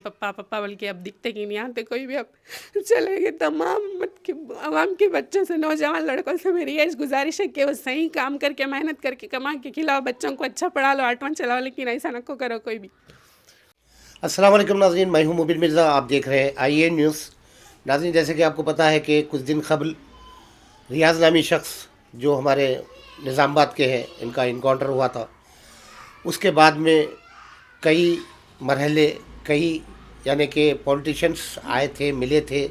पप्पा पप्पा बोल के अब दिखते ही नहीं आते कोई भी। अब चले गए। तमाम आवाम के बच्चों से, नौजवान लड़कों से मेरी यही गुजारिश है कि वो सही काम करके मेहनत करके कमा के खिलाओ, बच्चों को अच्छा पढ़ा लो, आठवां चलाओ, लेकिन ऐसा नको करो कोई भी। अस्सलाम वालेकुम नाज़रीन, मैं हूं मुबिन मिर्ज़ा। आप देख रहे हैं आई ए न्यूज़। नाज़रीन, जैसे कि आपको पता है कि कुछ दिन कबल रियाज नामी शख्स जो हमारे निज़ामाबाद के हैं, इनका इनकाउंटर हुआ था। उसके बाद में कई मरहले, कई यानी कि पॉलिटिशियंस आए थे, मिले थे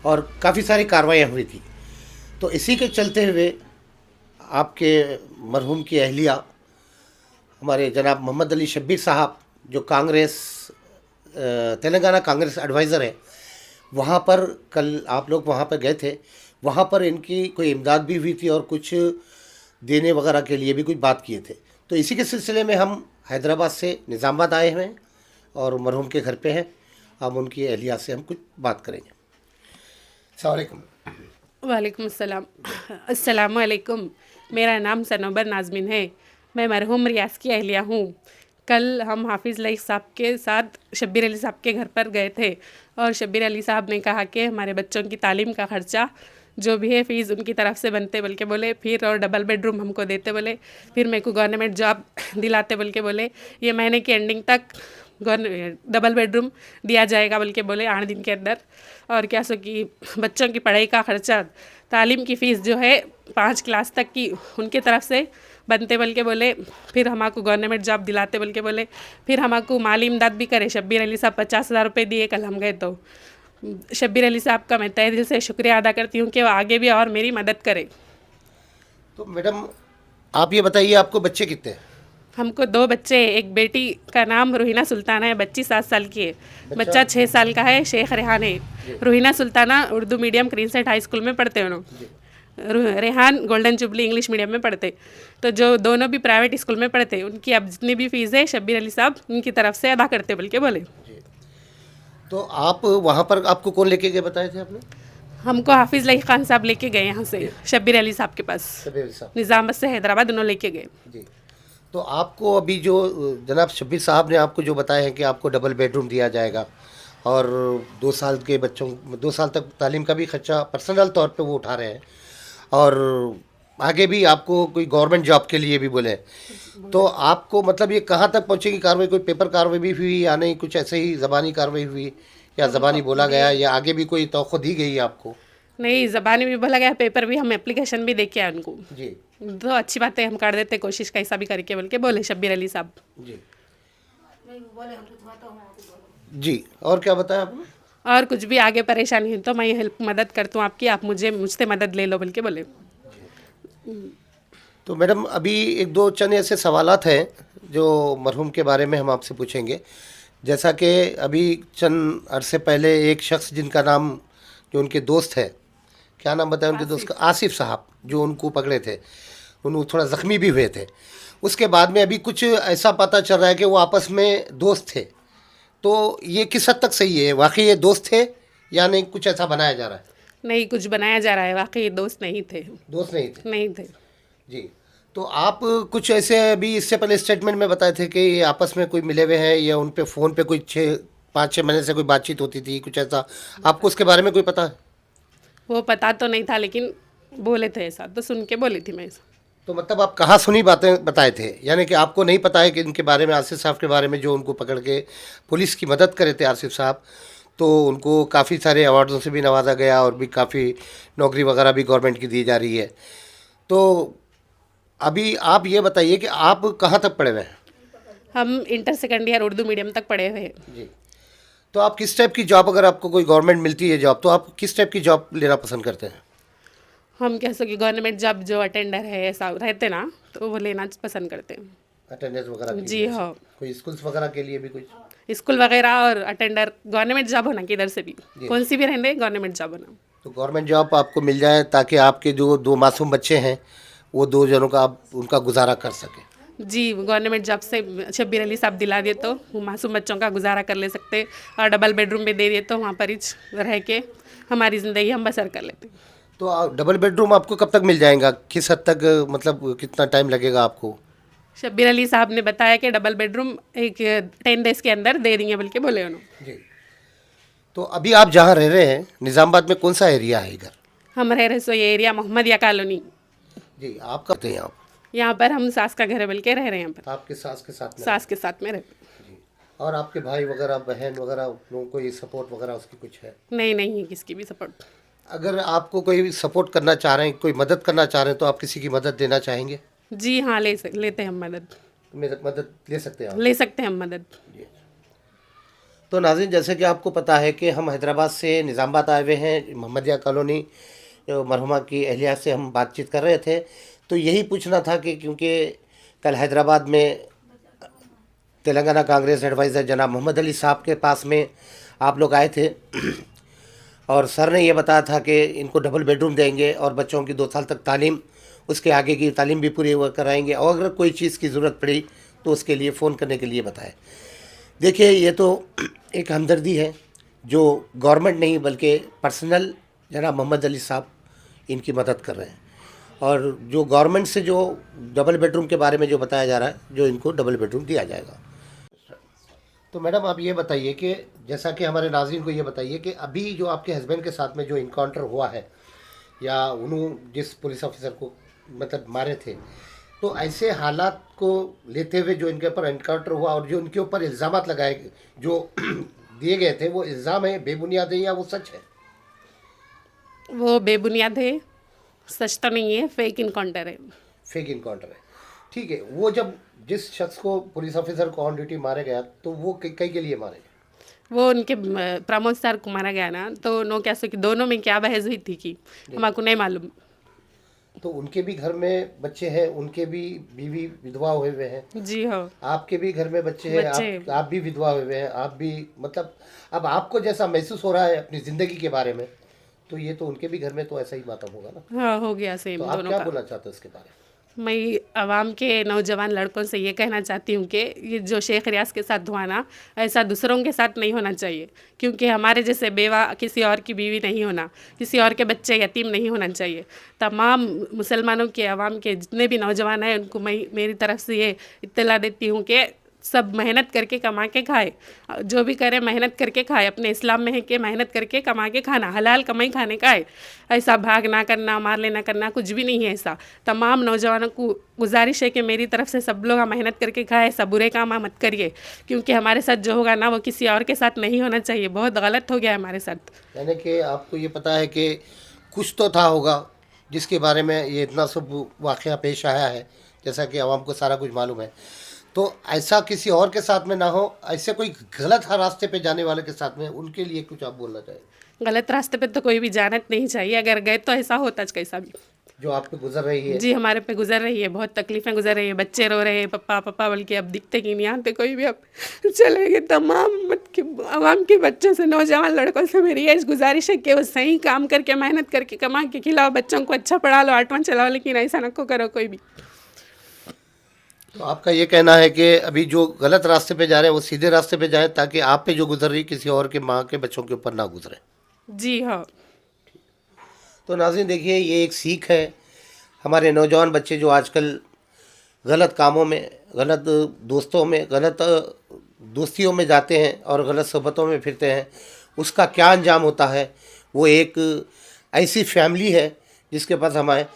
और काफ़ी सारी कार्रवाइयाँ हुई थी। तो इसी के चलते हुए आपके मरहूम की अहलिया हमारे जनाब मोहम्मद अली शब्बीर साहब, जो कांग्रेस तेलंगाना कांग्रेस एडवाइज़र है, वहाँ पर कल आप लोग वहाँ पर गए थे। वहाँ पर इनकी कोई इमदाद भी हुई थी और कुछ देने वगैरह के लिए भी कुछ बात किए थे। तो इसी के सिलसिले में हम हैदराबाद से निज़ामाबाद आए हुए हैं और मरहूम के घर पे हैं। अब उनकी अहलिया से हम कुछ बात करेंगे। अस्सलाम वालेकुम। वालेकुम अस्सलाम। अस्सलाम वालेकुम। मेरा नाम सनोबर नाज़मीन है। मैं मरहूम रियाज की अहलिया हूँ। कल हम हाफिज़ लईक साहब के साथ शब्बीर अली साहब के घर पर गए थे और शब्बीर अली साहब ने कहा कि हमारे बच्चों की तालीम का ख़र्चा जो भी है फ़ीस उनकी तरफ से बनते बोल के बोले, फिर और डबल बेडरूम हमको देते बोले, फिर मेरे को गवर्नमेंट जॉब दिलाते बोल के बोले, ये महीने की एंडिंग तक डबल बेडरूम दिया जाएगा बोल के बोले 8 दिन के अंदर। और क्या सो कि बच्चों की पढ़ाई का ख़र्चा, तालीम की फ़ीस जो है 5 क्लास तक की उनके तरफ से बनते बोल के बोले, फिर हमको गवर्नमेंट जॉब दिलाते बोल के बोले, फिर हमको माली इमदाद भी करे। शब्बीर अली साहब 50,000 रुपये दिए कल हम गए तो। शब्बीर अली साहब का मैं तहे दिल से शुक्रिया अदा करती हूँ कि वो आगे भी और मेरी मदद करे। तो मैडम, आप ये बताइए, आपको बच्चे कितने हैं? हमको 2 बच्चे हैं। एक बेटी का नाम रुहीना सुल्ताना है, बच्ची 7 साल की है। बच्चा 6 साल का है, शेख रेहान है। Ruhina Sultana Urdu medium crescent high school में पढ़ते हैं। Rehan golden jubilee English medium में पढ़ते। तो जो दोनों भी प्राइवेट स्कूल में पढ़ते, उनकी अब जितनी भी फ़ीस है शब्बीर अली साहब उनकी तरफ से अदा करते बोल के बोले। तो आप वहाँ पर आपको कौन लेके गए बताए थे आपने? हमको हाफिज़ लईक खान साहब लेके गए यहाँ से शब्बीर अली साहब के पास। शब्बीर अली साहब निज़ामाबाद से हैदराबाद दोनों लेके गए। जी। तो आपको अभी जो जनाब शब्बीर साहब ने आपको जो बताया है कि आपको डबल बेडरूम दिया जाएगा और 2 साल के बच्चों 2 साल तक तालीम का भी खर्चा पर्सनल तौर पे वो उठा रहे हैं और आगे भी आपको कोई गवर्नमेंट जॉब के लिए भी बोले, तो आपको मतलब ये कहाँ तक पहुँचेगी कार्रवाई? कोई पेपर कार्रवाई भी हुई या नहीं, कुछ ऐसे ही ज़बानी कार्रवाई हुई या ज़बानी बोला गया या आगे भी कोई तौक़ो दी गई है आपको? नहीं, ज़बानी भी बोला गया, पेपर भी, हम एप्लीकेशन भी दे के आए उनको। जी। तो अच्छी बात है, हम कर देते कोशिश कैसा भी करके बोल के बोले शब्बीर अली साहब। जी जी। और क्या बताया आपने? और कुछ भी आगे परेशानी है तो मैं हेल्प मदद करता हूँ आपकी, आप मुझसे मदद ले लो बोल के बोले। तो मैडम, अभी एक दो चंद ऐसे सवालात हैं जो मरहूम के बारे में हम आपसे पूछेंगे। जैसा कि अभी चंद अरसे पहले एक शख्स जिनका नाम, जो उनके दोस्त है, क्या नाम बताया उनके दोस्त का? आसिफ साहब, जो उनको पकड़े थे, उनको थोड़ा ज़ख्मी भी हुए थे। उसके बाद में अभी कुछ ऐसा पता चल रहा है कि वो आपस में दोस्त थे। तो ये किस हद तक सही है? वाकई ये दोस्त थे या नहीं, कुछ ऐसा बनाया जा रहा है? नहीं, कुछ बनाया जा रहा है, वाकई दोस्त नहीं थे। दोस्त नहीं थे? नहीं थे जी। तो आप कुछ ऐसे अभी इससे पहले स्टेटमेंट में बताए थे कि ये आपस में कोई मिले हुए हैं या उन पे फ़ोन पे कोई 5-6 महीने से कोई बातचीत होती थी, कुछ ऐसा आपको उसके बारे में कोई पता है? वो पता तो नहीं था, लेकिन बोले थे ऐसा, तो सुन के बोली थी मैं ऐसा। तो मतलब आप कहाँ सुनी बातें बताए थे, यानी कि आपको नहीं पता है कि इनके बारे में, आसिफ साहब के बारे में, जो उनको पकड़ के पुलिस की मदद करे थे आसिफ साहब, तो उनको काफ़ी सारे अवार्डों से भी नवाजा गया और भी काफ़ी नौकरी वगैरह भी गवर्नमेंट की दी जा रही है। तो अभी आप ये बताइए कि आप कहाँ तक पढ़े हुए हैं? हम inter second year Urdu medium तक पढ़े हुए हैं। जी। तो आप किस टाइप की जॉब, अगर आपको कोई गवर्नमेंट मिलती है जॉब, तो आप किस टाइप की जॉब लेना पसंद करते हैं? हम कह सके गवर्नमेंट जॉब, जो अटेंडर है ऐसा रहते ना, तो वो लेना पसंद करते हैं। अटेंडेंस वगैरह के जी लिए? हाँ, कोई स्कूल्स वगैरह के लिए भी कुछ? स्कूल वगैरह और अटेंडर, गवर्नमेंट जॉब होना किधर से भी, कौन सी भी रहने गवर्नमेंट जॉब होना। तो गवर्नमेंट जॉब आपको मिल जाए ताकि आपके जो 2 मासूम बच्चे हैं, वो 2 जनों का आप उनका गुजारा कर सकें। जी, गवर्नमेंट जॉब से शब्बीर अली साहब दिला दिए तो वो मासूम बच्चों का गुजारा कर ले सकते, और डबल बेडरूम भी दे दिए तो वहाँ पर ही रह के हमारी ज़िंदगी हम बसर कर लेते। तो डबल बेडरूम आपको कब तक मिल जाएगा? किस हद तक, मतलब कितना टाइम लगेगा आपको? शब्बीर अली साहब ने बताया कि डबल बेडरूम एक 10 डेज के अंदर दे देंगे बल्कि बोले उन्होंने। जी। तो अभी आप जहाँ रह रहे हैं निज़ामाबाद में कौन सा एरिया है इधर? हम रह रहे सो ये एरिया मोहम्मदिया कॉलोनी। जी। आप कब थे यहाँ? यहाँ पर हम सास का घर है बल्कि रह रहे हैं यहाँ पर। आपके सास के साथ में? सास के साथ में रहते। जी। और आपके भाई वगैरह बहन वगैरह लोगों को ये सपोर्ट वगैरह उसकी कुछ है? नहीं है किसकी भी सपोर्ट। अगर आपको कोई सपोर्ट करना चाह रहे हैं, कोई मदद करना चाह रहे हैं तो आप किसी की मदद देना चाहेंगे? जी हाँ, लेते हैं हम मदद। मदद ले सकते हैं आप? ले सकते हैं हम मदद। जी। तो नाज़रीन, जैसे कि आपको पता है कि हम हैदराबाद से निज़ामाबाद आए हुए हैं, मोहम्मदिया कॉलोनी मरहुमा की अहलिया से हम बातचीत कर रहे थे। तो यही पूछना था कि क्योंकि कल हैदराबाद में तेलंगाना कांग्रेस एडवाइज़र जनाब मोहम्मद अली साहब के पास में आप लोग आए थे और सर ने ये बताया था कि इनको डबल बेडरूम देंगे और बच्चों की 2 साल तक तालीम, उसके आगे की तालीम भी पूरी कराएंगे और अगर कोई चीज़ की ज़रूरत पड़ी तो उसके लिए फ़ोन करने के लिए बताएं। देखिए, ये तो एक हमदर्दी है जो गवर्नमेंट नहीं बल्कि पर्सनल जनाब मोहम्मद अली साहब इनकी मदद कर रहे हैं। और जो गवर्नमेंट से जो डबल बेडरूम के बारे में जो बताया जा रहा है, जो इनको डबल बेडरूम दिया जाएगा। तो मैडम, आप ये बताइए कि जैसा कि हमारे नाज़रीन को ये बताइए कि अभी जो आपके हस्बैंड के साथ में जो इनकाउंटर हुआ है या उन्होंने जिस पुलिस ऑफिसर को मतलब मारे थे, तो ऐसे हालात को लेते हुए जो इनके ऊपर इनकाउंटर हुआ और जो इनके ऊपर इल्ज़ामात लगाए जो दिए गए थे, वो इल्ज़ाम है बेबुनियाद है या वो सच है? वो बेबुनियाद है, सच तो नहीं है, फेक इनकाउंटर है। फेक इनकाउंटर है, ठीक है। वो जब जिस शख्स को पुलिस ऑफिसर को ऑन ड्यूटी मारे गया तो वो कई के लिए मारे गए? वो उनके प्रमोद सर को मारा गया ना, तो नो क्या सो कि दोनों में क्या बहस हुई थी कि हमको नहीं मालूम। तो उनके भी घर में बच्चे हैं, उनके भी बीवी विधवा हुए हुए हैं। जी हाँ। आपके भी घर में बच्चे हैं, आप भी विधवा हुए हुए हैं, आप भी मतलब अब आपको जैसा महसूस हो रहा है अपनी ज़िंदगी के बारे में, तो ये तो उनके भी घर में तो ऐसा ही मातम होगा ना? हाँ, हो गया सेम तो आप दोनों क्या का। बोलना चाहते हो इसके बारे में? मैं आवाम के नौजवान लड़कों से ये कहना चाहती हूँ कि ये जो शेख रियाज के साथ हुआ ना, ऐसा दूसरों के साथ नहीं होना चाहिए। क्योंकि हमारे जैसे बेवा किसी और की बीवी नहीं होना, किसी और के बच्चे यतीम नहीं होना चाहिए। तमाम मुसलमानों के आवाम के जितने भी नौजवान हैं उनको मैं मेरी तरफ से ये इत्तला देती हूँ कि सब मेहनत करके कमा के खाए, जो भी करे मेहनत करके खाए। अपने इस्लाम में है कि मेहनत करके कमा के खाना, हलाल कमाई खाने का है। ऐसा भाग ना करना, मार लेना करना कुछ भी नहीं है ऐसा। तमाम नौजवानों को गुजारिश है कि मेरी तरफ से सब लोग मेहनत करके खाए, ऐसा बुरे काम मत करिए। क्योंकि हमारे साथ जो होगा ना वो किसी और के साथ नहीं होना चाहिए। बहुत गलत हो गया है हमारे साथ। यानी कि आपको ये पता है कि कुछ तो था होगा जिसके बारे में ये इतना सब वाक़या पेश आया है, जैसा कि आवाम को सारा कुछ मालूम है। तो ऐसा किसी और के साथ में ना हो, ऐसे कोई गलत रास्ते पे जाने वाले के साथ में, उनके लिए कुछ आप बोलना चाहिए? गलत रास्ते पे तो कोई भी जाना नहीं चाहिए। अगर गए तो ऐसा होता कैसा भी। जो आप पे गुजर रही है? जी, हमारे पे गुजर रही है, बहुत तकलीफ़ें गुजर रही है। बच्चे रो रहे हैं पप्पा पप्पा बोल के, अब दिखते कि नहीं आते कोई भी। अब चले गए। तमाम आवाम के बच्चों से, नौजवान लड़कों से मेरी यही गुजारिश है कि वो सही काम करके मेहनत करके कमा के खिलाओ, बच्चों को अच्छा पढ़ा लो, आठवां चलाओ, लेकिन ऐसा नको करो कोई भी। तो आपका ये कहना है कि अभी जो गलत रास्ते पे जा रहे हैं वो सीधे रास्ते पे जाएं, ताकि आप पे जो गुजर रही किसी और के माँ के बच्चों के ऊपर ना गुजरे। जी हाँ। तो नाज़रीन, देखिए, ये एक सीख है हमारे नौजवान बच्चे जो आजकल गलत कामों में, गलत दोस्तों में, गलत दोस्तियों में जाते हैं और गलत सोबतों में फिरते हैं, उसका क्या अंजाम होता है। वो एक ऐसी फैमिली है जिसके पास हमारे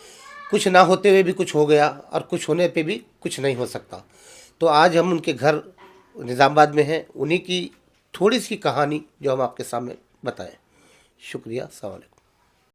कुछ ना होते हुए भी कुछ हो गया और कुछ होने पे भी कुछ नहीं हो सकता। तो आज हम उनके घर निज़ामाबाद में हैं, उन्हीं की थोड़ी सी कहानी जो हम आपके सामने बताएं। शुक्रिया। अस्सलाम वालेकुम।